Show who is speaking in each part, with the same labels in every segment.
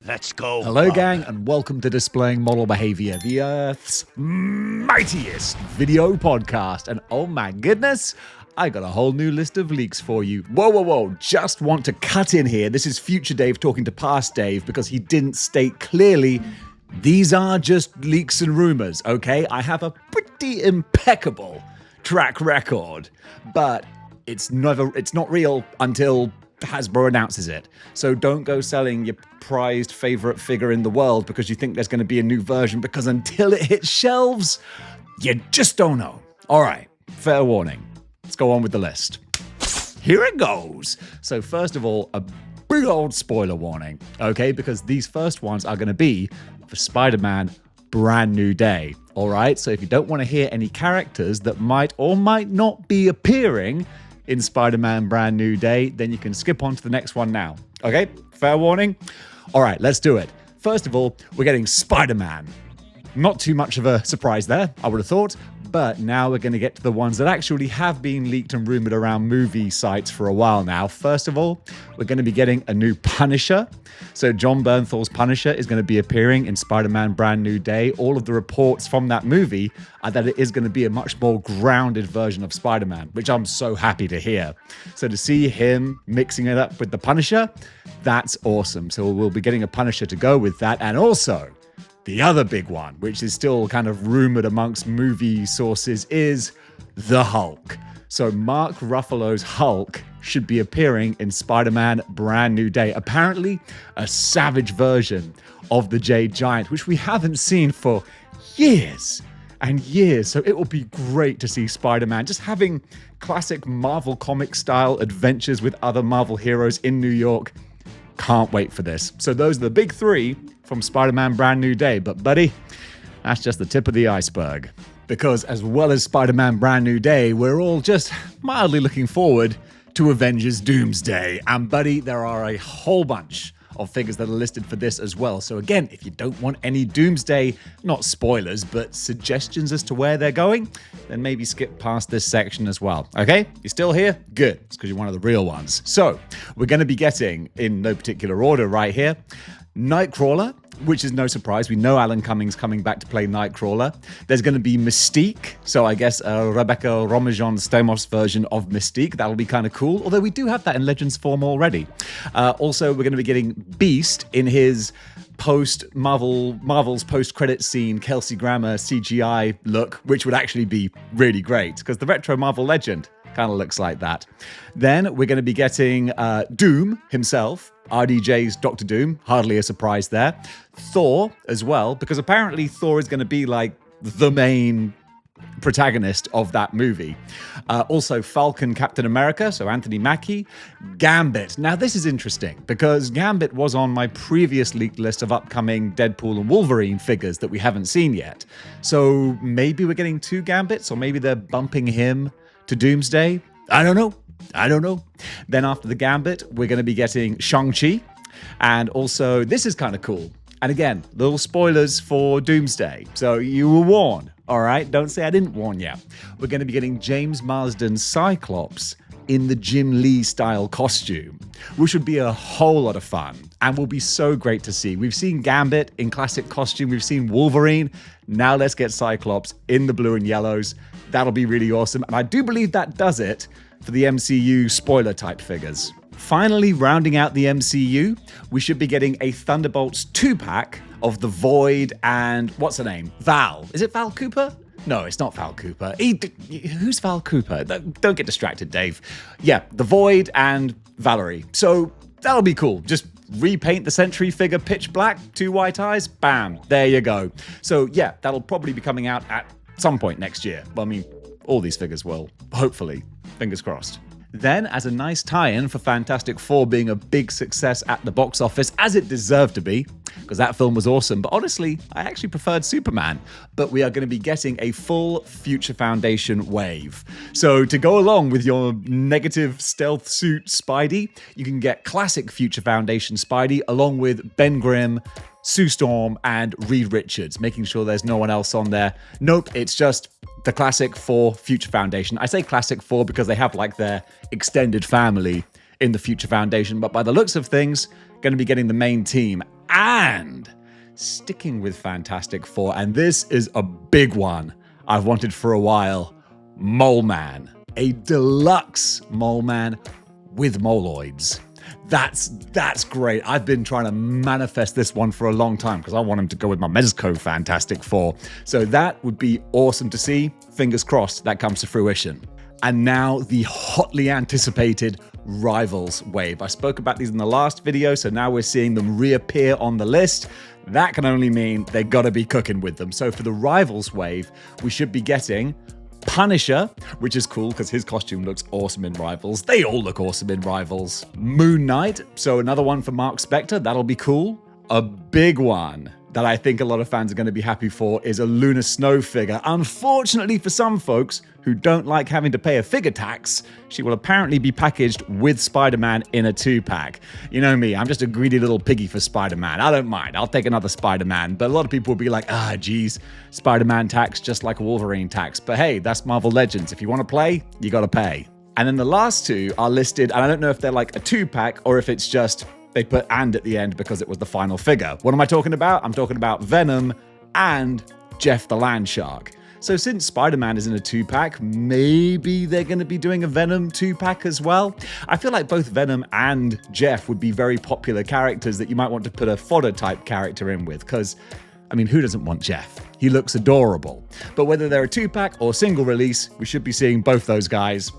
Speaker 1: Let's go.
Speaker 2: Hello, gang, and welcome to Displaying Model Behavior, the Earth's mightiest video podcast. And oh my goodness, I got a whole new list of leaks for you. Whoa. Just want to cut in here. This is future Dave talking to past Dave because he didn't state clearly these are just leaks and rumors, okay? I have a pretty impeccable track record, but it's not real until Hasbro announces it. So don't go selling your prized favorite figure in the world because you think there's going to be a new version, because until it hits shelves, you just don't know. All right, fair warning. Let's go on with the list. Here it goes. So first of all, a big old spoiler warning, okay? Because these first ones are going to be for Spider-Man Brand New Day. All right, so if you don't want to hear any characters that might or might not be appearing in Spider-Man Brand New Day, then you can skip on to the next one now. Okay, fair warning? All right, let's do it. First of all, we're getting Spider-Man. Not too much of a surprise there, I would have thought, but now we're going to get to the ones that actually have been leaked and rumored around movie sites for a while now. First of all, we're going to be getting a new Punisher. So John Bernthal's Punisher is going to be appearing in Spider-Man Brand New Day. All of the reports from that movie are that it is going to be a much more grounded version of Spider-Man, which I'm so happy to hear. So to see him mixing it up with the Punisher, that's awesome. So we'll be getting a Punisher to go with that. And also, the other big one, which is still kind of rumored amongst movie sources, is the Hulk. So Mark Ruffalo's Hulk should be appearing in Spider-Man Brand New Day. Apparently, a savage version of the Jade Giant, which we haven't seen for years and years. So it will be great to see Spider-Man just having classic Marvel comic style adventures with other Marvel heroes in New York. Can't wait for this. So those are the big three from Spider-Man Brand New Day. But buddy, that's just the tip of the iceberg. Because as well as Spider-Man Brand New Day, we're all just mildly looking forward to Avengers Doomsday. And buddy, there are a whole bunch of figures that are listed for this as well. So again, if you don't want any Doomsday, not spoilers, but suggestions as to where they're going, then maybe skip past this section as well. Okay? You're still here? Good. It's because you're one of the real ones. So we're going to be getting, in no particular order right here, Nightcrawler, which is no surprise. We know Alan Cummings coming back to play Nightcrawler. There's going to be Mystique, so I guess a Rebecca Romijn Stamos version of Mystique. That'll be kind of cool, although we do have that in Legends form already. Also, we're going to be getting Beast in his Marvel's post-credit scene, Kelsey Grammer CGI look, which would actually be really great, because the retro Marvel legend kind of looks like that. Then we're going to be getting Doom himself, RDJ's Doctor Doom, hardly a surprise there. Thor as well, because apparently Thor is going to be like the main protagonist of that movie. Also Falcon Captain America, so Anthony Mackie. Gambit. Now this is interesting because Gambit was on my previous leaked list of upcoming Deadpool and Wolverine figures that we haven't seen yet. So maybe we're getting two Gambits, or maybe they're bumping him to Doomsday. I don't know. Then after the Gambit, we're going to be getting Shang-Chi. And also, this is kind of cool. And again, little spoilers for Doomsday. So you were warned, all right? Don't say I didn't warn you. We're going to be getting James Marsden's Cyclops in the Jim Lee style costume, which would be a whole lot of fun and will be so great to see. We've seen Gambit in classic costume. We've seen Wolverine. Now let's get Cyclops in the blue and yellows. That'll be really awesome. And I do believe that does it for the MCU spoiler type figures. Finally, rounding out the MCU, we should be getting a Thunderbolts 2-pack of the Void and, what's her name? Val. Is it Val Cooper? No, it's not Val Cooper. Who's Val Cooper? Don't get distracted, Dave. Yeah, the Void and Valerie. So that'll be cool. Just repaint the Sentry figure pitch black, 2 white eyes, bam, there you go. So yeah, that'll probably be coming out at some point next year. Well, I mean, all these figures will, hopefully. Fingers crossed. Then, as a nice tie-in for Fantastic Four being a big success at the box office, as it deserved to be, because that film was awesome, but honestly, I actually preferred Superman. But we are going to be getting a full Future Foundation wave. So to go along with your negative stealth suit Spidey, you can get classic Future Foundation Spidey along with Ben Grimm, Sue Storm, and Reed Richards, making sure there's no one else on there. Nope, it's just the classic Four Future Foundation. I say classic Four because they have like their extended family in the Future Foundation, but by the looks of things, going to be getting the main team. And sticking with Fantastic Four, and this is a big one I've wanted for a while, Mole Man. A deluxe Mole Man with moloids. That's great. I've been trying to manifest this one for a long time because I want him to go with my Mezco Fantastic Four. So that would be awesome to see. Fingers crossed that comes to fruition. And now the hotly anticipated Rivals wave. I spoke about these in the last video, so now we're seeing them reappear on the list. That can only mean they gotta be cooking with them. So for the Rivals wave, we should be getting Punisher, which is cool because his costume looks awesome in Rivals. They all look awesome in Rivals. Moon Knight, so another one for Mark Spector, that'll be cool. A big one that I think a lot of fans are going to be happy for is a Luna Snow figure. Unfortunately for some folks who don't like having to pay a figure tax, she will apparently be packaged with Spider-Man in a 2-pack. You know me, I'm just a greedy little piggy for Spider-Man. I don't mind, I'll take another Spider-Man. But a lot of people will be like, geez, Spider-Man tax just like Wolverine tax. But hey, that's Marvel Legends. If you want to play, you got to pay. And then the last two are listed, and I don't know if they're like a 2-pack or if it's just they put "and" at the end because it was the final figure. What am I talking about? I'm talking about Venom and Jeff the Land Shark. So since Spider-Man is in a 2-pack, maybe they're going to be doing a Venom 2-pack as well. I feel like both Venom and Jeff would be very popular characters that you might want to put a fodder-type character in with, because, I mean, who doesn't want Jeff? He looks adorable. But whether they're a 2-pack or single release, we should be seeing both those guys,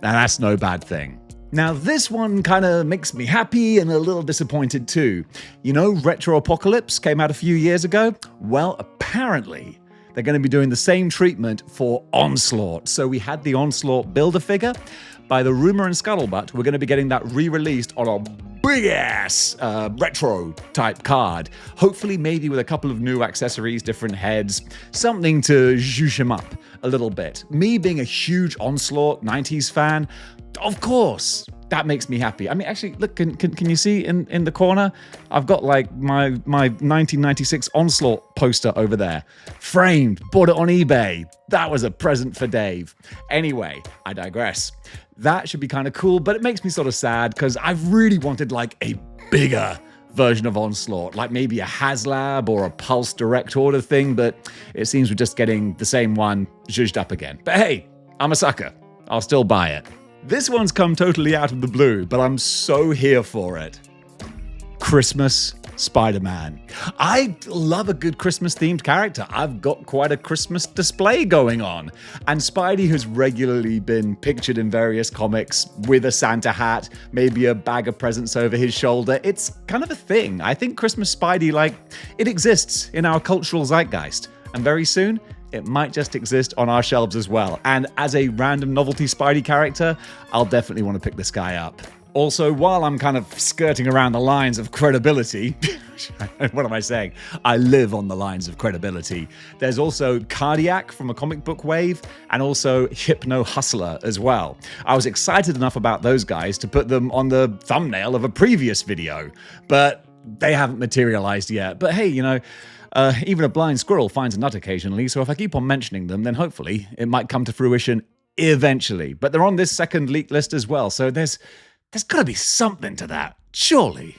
Speaker 2: and that's no bad thing. Now, this one kind of makes me happy and a little disappointed too. You know, Retro Apocalypse came out a few years ago. Well, apparently, they're going to be doing the same treatment for Onslaught. So we had the Onslaught Build-A-Figure. By the rumor and scuttlebutt, we're going to be getting that re-released on a big-ass retro-type card. Hopefully, maybe with a couple of new accessories, different heads, something to zhoosh him up a little bit. Me being a huge Onslaught 90s fan, of course, that makes me happy. I mean, actually, look, can you see in the corner? I've got like my 1996 Onslaught poster over there. Framed, bought it on eBay. That was a present for Dave. Anyway, I digress. That should be kind of cool, but it makes me sort of sad because I've really wanted like a bigger version of Onslaught, like maybe a HasLab or a Pulse Direct Order thing, but it seems we're just getting the same one zhuzhed up again. But hey, I'm a sucker. I'll still buy it. This one's come totally out of the blue, but I'm so here for it. Christmas Spider-Man. I love a good Christmas-themed character. I've got quite a Christmas display going on. And Spidey has regularly been pictured in various comics with a Santa hat, maybe a bag of presents over his shoulder. It's kind of a thing. I think Christmas Spidey, like, it exists in our cultural zeitgeist. And very soon, it might just exist on our shelves as well. And as a random novelty Spidey character, I'll definitely want to pick this guy up. Also, while I'm kind of skirting around the lines of credibility, what am I saying? I live on the lines of credibility. There's also Cardiac from a comic book wave, and also Hypno Hustler as well. I was excited enough about those guys to put them on the thumbnail of a previous video, but they haven't materialized yet. But hey, you know, even a blind squirrel finds a nut occasionally, so if I keep on mentioning them, then hopefully it might come to fruition eventually. But they're on this second leak list as well, so there's got to be something to that, surely.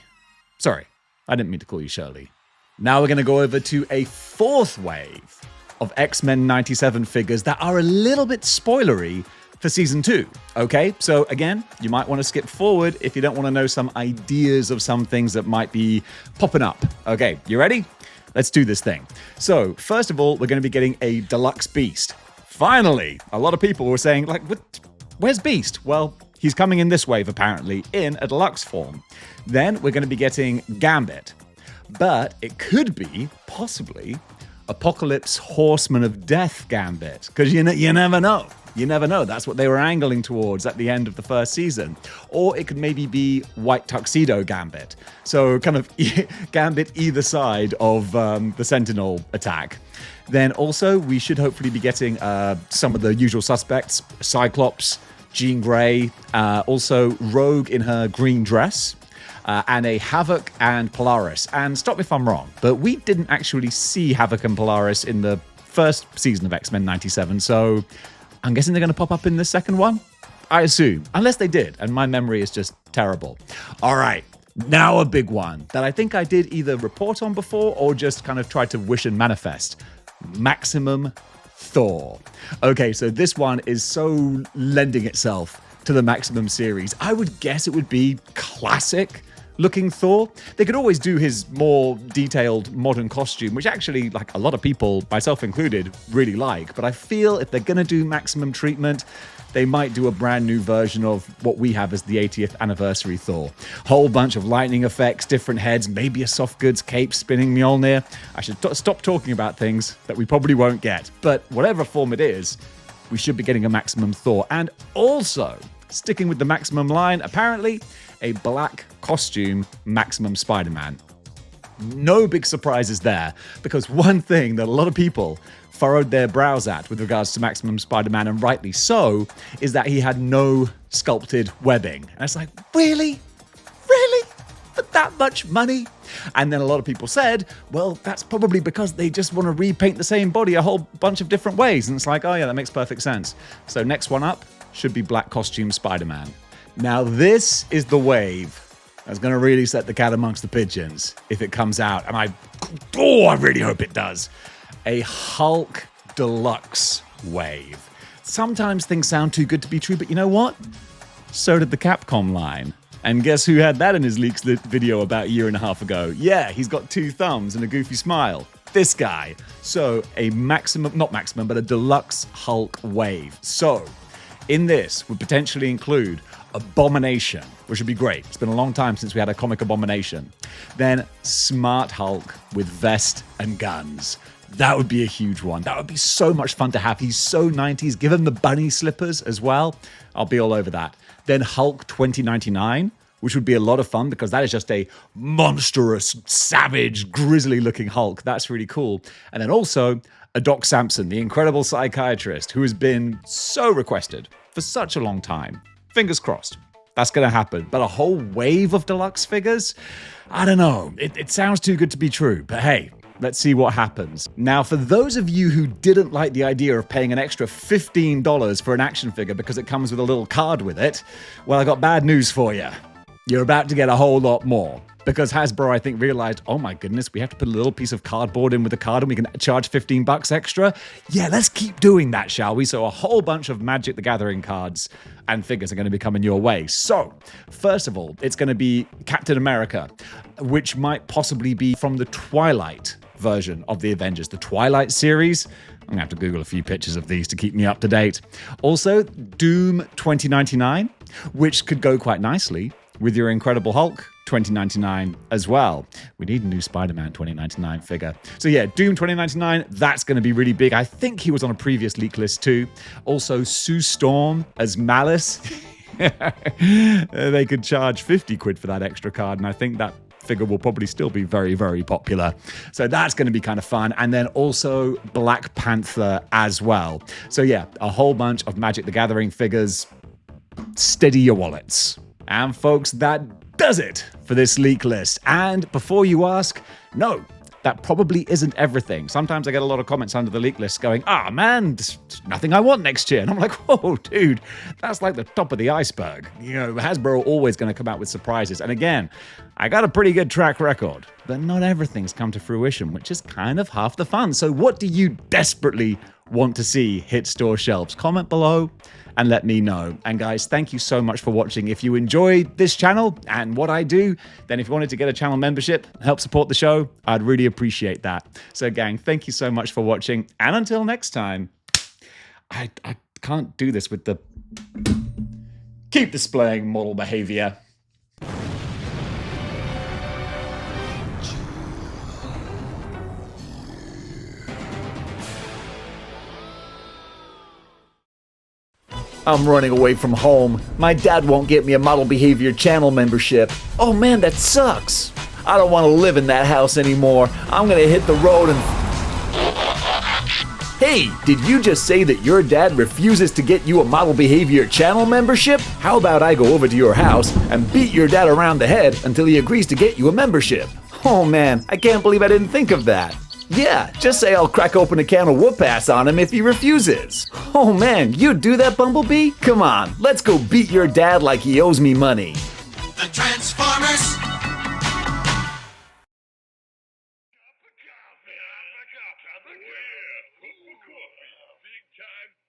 Speaker 2: Sorry, I didn't mean to call you Shirley. Now we're going to go over to a fourth wave of X-Men 97 figures that are a little bit spoilery for Season 2, okay? So again, you might want to skip forward if you don't want to know some ideas of some things that might be popping up. Okay, you ready? Let's do this thing. So, first of all, we're going to be getting a Deluxe Beast. Finally! A lot of people were saying, like, where's Beast? Well, he's coming in this wave, apparently, in a deluxe form. Then we're going to be getting Gambit. But it could be, possibly, Apocalypse Horseman of Death Gambit. Because you never know. You never know. That's what they were angling towards at the end of the first season. Or it could maybe be White Tuxedo Gambit. So kind of Gambit either side of the Sentinel attack. Then also we should hopefully be getting some of the usual suspects. Cyclops, Jean Grey, also Rogue in her green dress, and a Havoc and Polaris. And stop me if I'm wrong, but we didn't actually see Havoc and Polaris in the first season of X-Men 97, so I'm guessing they're going to pop up in the second one? I assume. Unless they did, and my memory is just terrible. All right, Now a big one that I think I did either report on before or just kind of try to wish and manifest. Maximum Thor. Okay, so this one is so lending itself to the Maximum series. I would guess it would be classic looking Thor. They could always do his more detailed modern costume, which actually, like, a lot of people, myself included, really like. But I feel if they're gonna do Maximum treatment, they might do a brand new version of what we have as the 80th anniversary Thor. Whole bunch of lightning effects, different heads, maybe a soft goods cape spinning Mjolnir. I should stop talking about things that we probably won't get. But whatever form it is, we should be getting a Maximum Thor. And also, sticking with the Maximum line, apparently, a black costume Maximum Spider-Man. No big surprises there, because one thing that a lot of people furrowed their brows at with regards to Maximum Spider-Man, and rightly so, is that he had no sculpted webbing. And it's like, really? Really? For that much money? And then a lot of people said, well, that's probably because they just want to repaint the same body a whole bunch of different ways. And it's like, oh yeah, that makes perfect sense. So next one up should be black costume Spider-Man. Now this is the wave that's going to really set the cat amongst the pigeons if it comes out. And I really hope it does. A Hulk Deluxe wave. Sometimes things sound too good to be true, but you know what? So did the Capcom line. And guess who had that in his leaks video about a year and a half ago? Yeah, he's got 2 thumbs and a goofy smile. This guy. So a a Deluxe Hulk wave. So in this would potentially include Abomination, which would be great. It's been a long time since we had a comic Abomination. Then Smart Hulk with vest and guns. That would be a huge one. That would be so much fun to have. He's so 90s. Give him the bunny slippers as well. I'll be all over that. Then Hulk 2099, which would be a lot of fun because that is just a monstrous, savage, grisly-looking Hulk. That's really cool. And then also a Doc Samson, the incredible psychiatrist, who has been so requested for such a long time. Fingers crossed. That's going to happen. But a whole wave of deluxe figures? I don't know. It sounds too good to be true. But hey, let's see what happens. Now, for those of you who didn't like the idea of paying an extra $15 for an action figure because it comes with a little card with it, well, I got bad news for you. You're about to get a whole lot more. Because Hasbro, I think, realized, oh my goodness, we have to put a little piece of cardboard in with the card and we can charge $15 extra. Yeah, let's keep doing that, shall we? So a whole bunch of Magic the Gathering cards and figures are going to be coming your way. So, first of all, it's going to be Captain America, which might possibly be from the Twilight version of the Avengers, the Twilight series. I'm going to have to Google a few pictures of these to keep me up to date. Also, Doom 2099, which could go quite nicely with your Incredible Hulk 2099 as well. We need a new Spider-Man 2099 figure. So yeah, Doom 2099, that's going to be really big. I think he was on a previous leak list too. Also, Sue Storm as Malice. They could charge 50 quid for that extra card, and I think that figure will probably still be very, very popular. So that's going to be kind of fun. And then also Black Panther as well. So yeah, a whole bunch of Magic the Gathering figures. Steady your wallets. And folks, that does it for this leak list. And before you ask, no, that probably isn't everything. Sometimes I get a lot of comments under the leak list going, man, there's nothing I want next year. And I'm like, whoa, dude, that's like the top of the iceberg. You know, Hasbro are always going to come out with surprises. And again, I got a pretty good track record, but not everything's come to fruition, which is kind of half the fun. So what do you desperately want to see hit store shelves? Comment below and let me know. And guys, thank you so much for watching. If you enjoyed this channel and what I do, then if you wanted to get a channel membership and help support the show, I'd really appreciate that. So gang, thank you so much for watching. And until next time, I can't do this with the... Keep displaying model behavior. I'm running away from home. My dad won't get me a Model Behavior channel membership. Oh man, that sucks. I don't want to live in that house anymore. I'm gonna hit the road and... Hey, did you just say that your dad refuses to get you a Model Behavior channel membership? How about I go over to your house and beat your dad around the head until he agrees to get you a membership? Oh man, I can't believe I didn't think of that. Yeah, just say I'll crack open a can of whoop-ass on him if he refuses. Oh man, you'd do that, Bumblebee? Come on, let's go beat your dad like he owes me money.
Speaker 1: The Transformers! Half a cup. Oh, yeah. Cup of coffee. Big time